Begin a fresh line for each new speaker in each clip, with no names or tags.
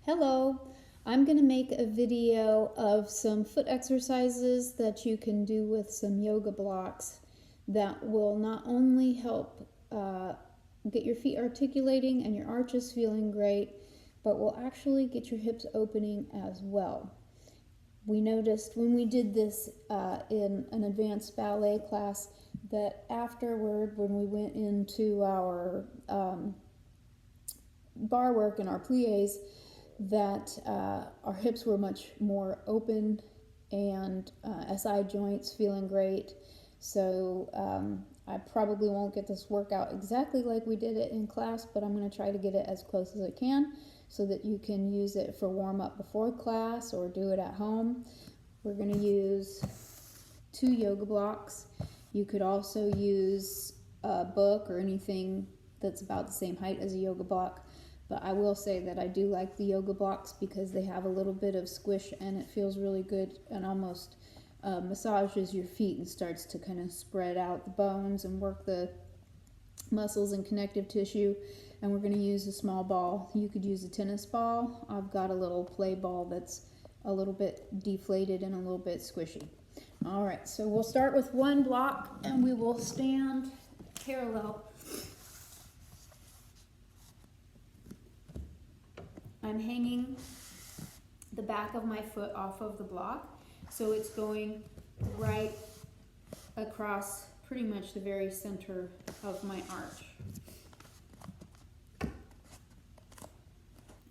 Hello, I'm going to make a video of some foot exercises that you can do with some yoga blocks that will not only help get your feet articulating and your arches feeling great, but will actually get your hips opening as well. We noticed when we did this in an advanced ballet class that afterward, when we went into our bar work and our plies, that our hips were much more open and SI joints feeling great. So I probably won't get this workout exactly like we did it in class, but I'm going to try to get it as close as I can so that you can use it for warm-up before class or do it at home. We're going to use 2 yoga blocks. You could also use a book or anything that's about the same height as a yoga block. But I will say that I do like the yoga blocks because they have a little bit of squish and it feels really good and almost massages your feet and starts to kind of spread out the bones and work the muscles and connective tissue. And we're going to use a small ball. You could use a tennis ball. I've got a little play ball that's a little bit deflated and a little bit squishy. All right, so we'll start with 1 block and we will stand parallel. I'm hanging the back of my foot off of the block, so it's going right across pretty much the very center of my arch.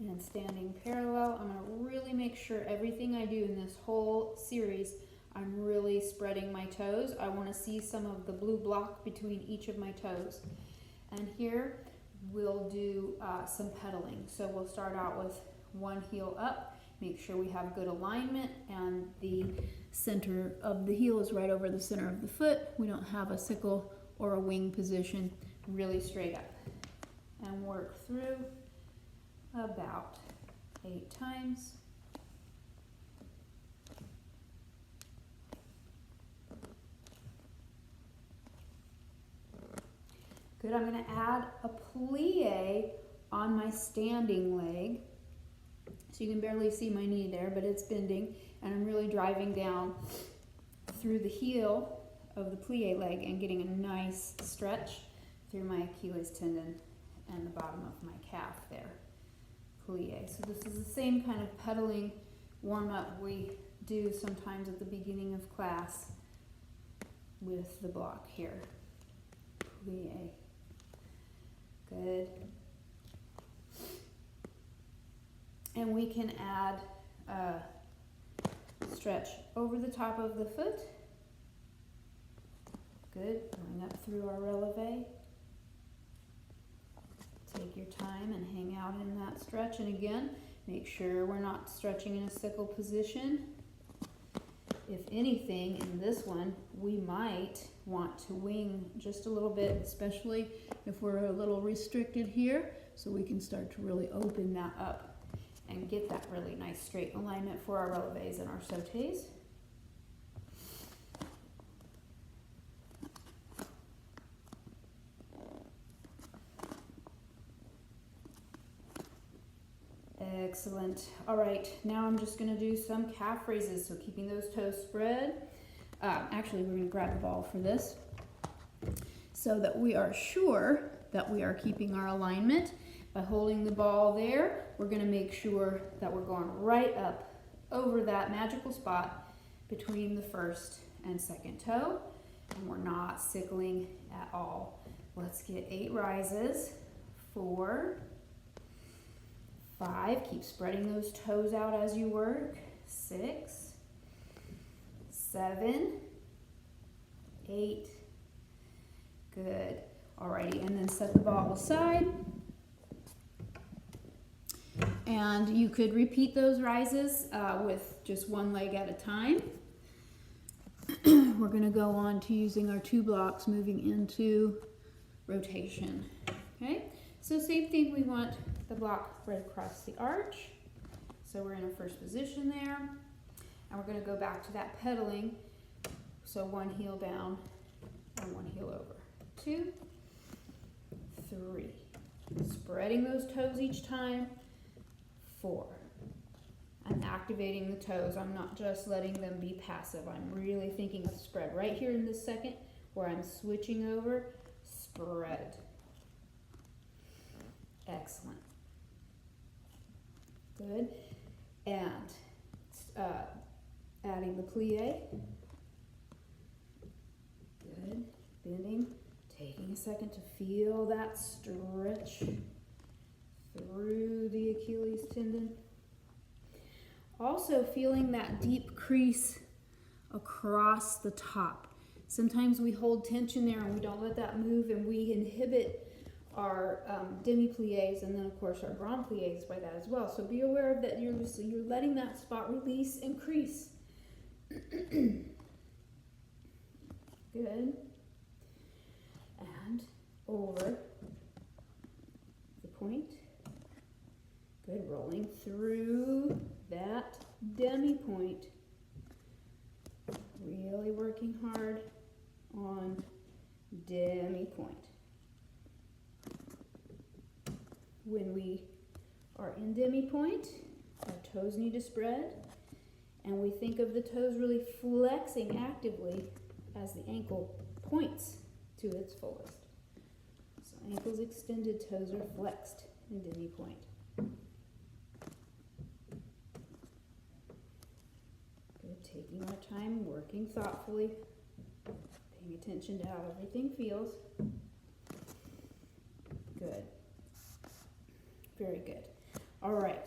And standing parallel, I'm going to really make sure everything I do in this whole series, I'm really spreading my toes. I want to see some of the blue block between each of my toes. And here, we'll do some pedaling. So we'll start out with 1 heel up, make sure we have good alignment and the center of the heel is right over the center of the foot. We don't have a sickle or a wing position, really straight up. And work through about 8 times. Good, I'm going to add a plie on my standing leg. So you can barely see my knee there, but it's bending. And I'm really driving down through the heel of the plie leg and getting a nice stretch through my Achilles tendon and the bottom of my calf there. Plie. So this is the same kind of pedaling warm-up we do sometimes at the beginning of class with the block here. Plie. Good. And we can add a stretch over the top of the foot. Good. Going up through our releve. Take your time and hang out in that stretch. And again, make sure we're not stretching in a sickle position. If anything, in this one, we might want to wing just a little bit, especially if we're a little restricted here, so we can start to really open that up and get that really nice straight alignment for our releves and our sautés. Excellent. All right, now I'm just going to do some calf raises, so keeping those toes spread. Actually, we're going to grab the ball for this so that we are sure that we are keeping our alignment. By holding the ball there, we're going to make sure that we're going right up over that magical spot between the first and second toe, and we're not sickling at all. Let's get 8 rises. 4, 5, keep spreading those toes out as you work. 6, 7, 8, good. Alrighty, and then set the ball aside. And you could repeat those rises with just 1 leg at a time. We're going to go on to using our 2 blocks, moving into rotation. Okay, so same thing, we want the block right across the arch. So we're in a first position there. And we're going to go back to that pedaling. So 1 heel down and 1 heel over. 2, 3. Spreading those toes each time. 4. I'm activating the toes. I'm not just letting them be passive. I'm really thinking of spread. Right here in this second where I'm switching over, spread. Excellent. Good. And adding the plie. Good. Bending. Taking a second to feel that stretch through the Achilles tendon. Also feeling that deep crease across the top. Sometimes we hold tension there and we don't let that move, and we inhibit our demi-plies and then of course our grand plies by that as well. So be aware of that. You're letting that spot release and crease. Good. And over the point. Good. Rolling through that demi point. Really working hard on demi point. When we are in demi point, our toes need to spread, and we think of the toes really flexing actively as the ankle points to its fullest. So ankles extended, toes are flexed in demi point. Good, taking our time, working thoughtfully, paying attention to how everything feels. Good. Very good. All right,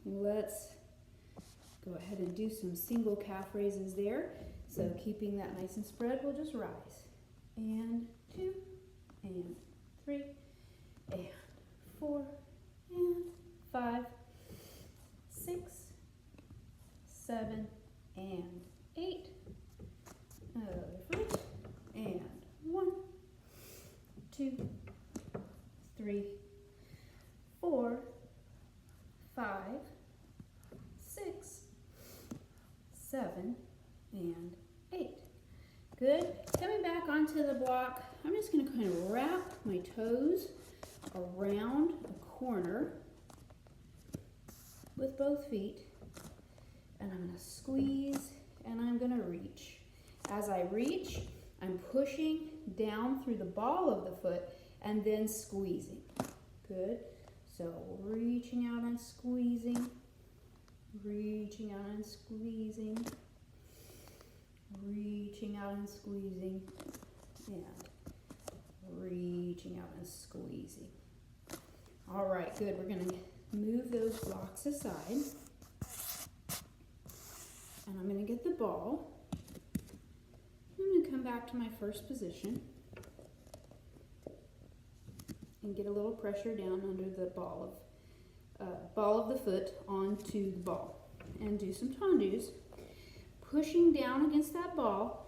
let's go ahead and do some single calf raises there. So keeping that nice and spread, we'll just rise. And 2, and 3, and 4, and 5, 6, 7, and 8. Other foot, and 1, 2, 3, 4, 5, 6, 7, and 8. Good. Coming back onto the block, I'm just going to kind of wrap my toes around a corner with both feet, and I'm going to squeeze and I'm going to reach. As I reach, I'm pushing down through the ball of the foot and then squeezing. Good. So reaching out and squeezing, reaching out and squeezing, reaching out and squeezing, and reaching out and squeezing. All right, good. We're going to move those blocks aside, and I'm going to get the ball. I'm going to come back to my first position and get a little pressure down under the ball of the foot onto the ball, and do some tendus, pushing down against that ball.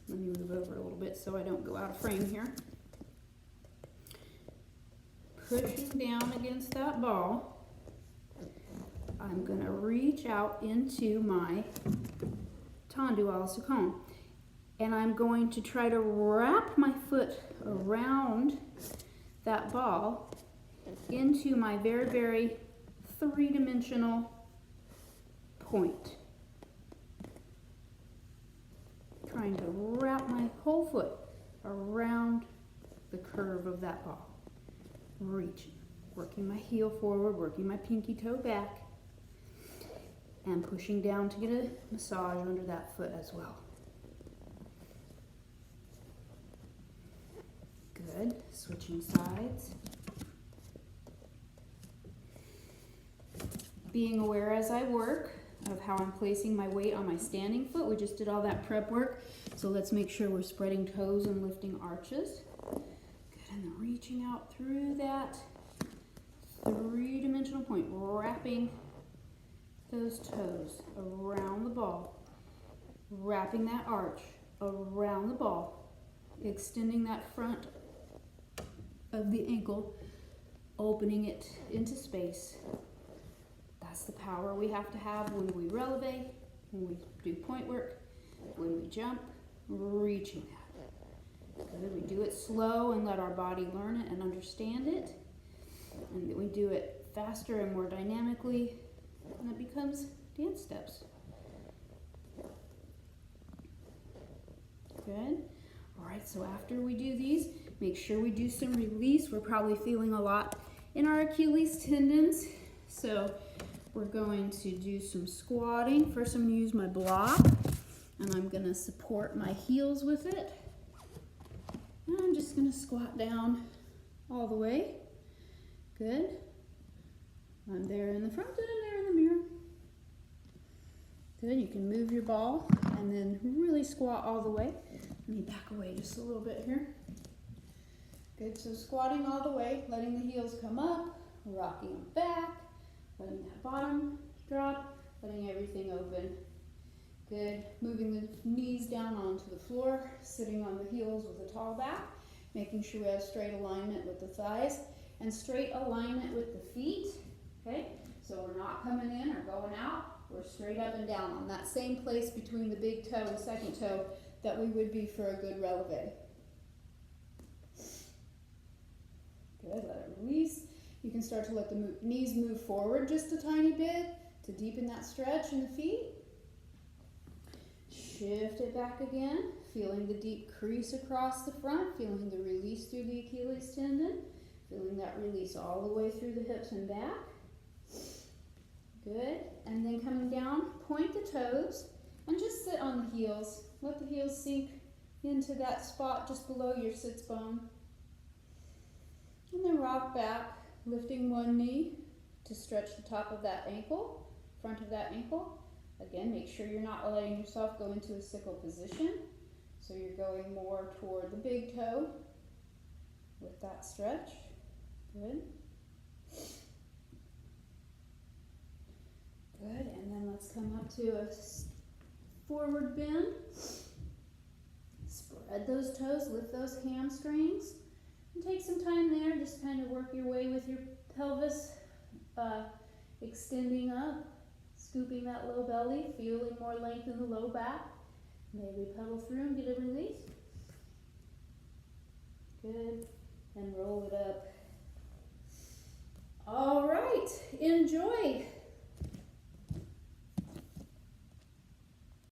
Let me move over a little bit so I don't go out of frame here. Pushing down against that ball, I'm going to reach out into my tendu à la seconde, and I'm going to try to wrap my foot around that ball into my very, very three-dimensional point. Trying to wrap my whole foot around the curve of that ball. Reaching, working my heel forward, working my pinky toe back, and pushing down to get a massage under that foot as well. Good. Switching sides. Being aware as I work of how I'm placing my weight on my standing foot. We just did all that prep work, so let's make sure we're spreading toes and lifting arches. Good, and then reaching out through that three-dimensional point, wrapping those toes around the ball, wrapping that arch around the ball, extending that front of the ankle, opening it into space. That's the power we have to have when we releve, when we do point work, when we jump, reaching that. Good. We do it slow and let our body learn it and understand it. And we do it faster and more dynamically, and it becomes dance steps. Good. All right, so after we do these, make sure we do some release. We're probably feeling a lot in our Achilles tendons, so we're going to do some squatting. First, I'm going to use my block, and I'm going to support my heels with it. And I'm just going to squat down all the way. Good. I'm there in the front and I'm there in the mirror. Good. You can move your ball and then really squat all the way. Let me back away just a little bit here. Good. So squatting all the way, letting the heels come up, rocking them back, letting that bottom drop, letting everything open. Good. Moving the knees down onto the floor, sitting on the heels with a tall back, making sure we have straight alignment with the thighs and straight alignment with the feet. Okay, so we're not coming in or going out. We're straight up and down on that same place between the big toe and second toe that we would be for a good releve. Good, let it release. You can start to let the knees move forward just a tiny bit to deepen that stretch in the feet. Shift it back again, feeling the deep crease across the front, feeling the release through the Achilles tendon, feeling that release all the way through the hips and back. Good. And then coming down, point the toes and just sit on the heels. Let the heels sink into that spot just below your sits bone. And then rock back, lifting one knee to stretch the top of that ankle, front of that ankle. Again, make sure you're not letting yourself go into a sickle position. So you're going more toward the big toe with that stretch. Good. Good, and then let's come up to a forward bend. Spread those toes, lift those hamstrings, and take some time there. Just kind of work your way with your pelvis, extending up, scooping that low belly, feeling more length in the low back. Maybe pedal through and get a release. Good, and roll it up. All right, enjoy.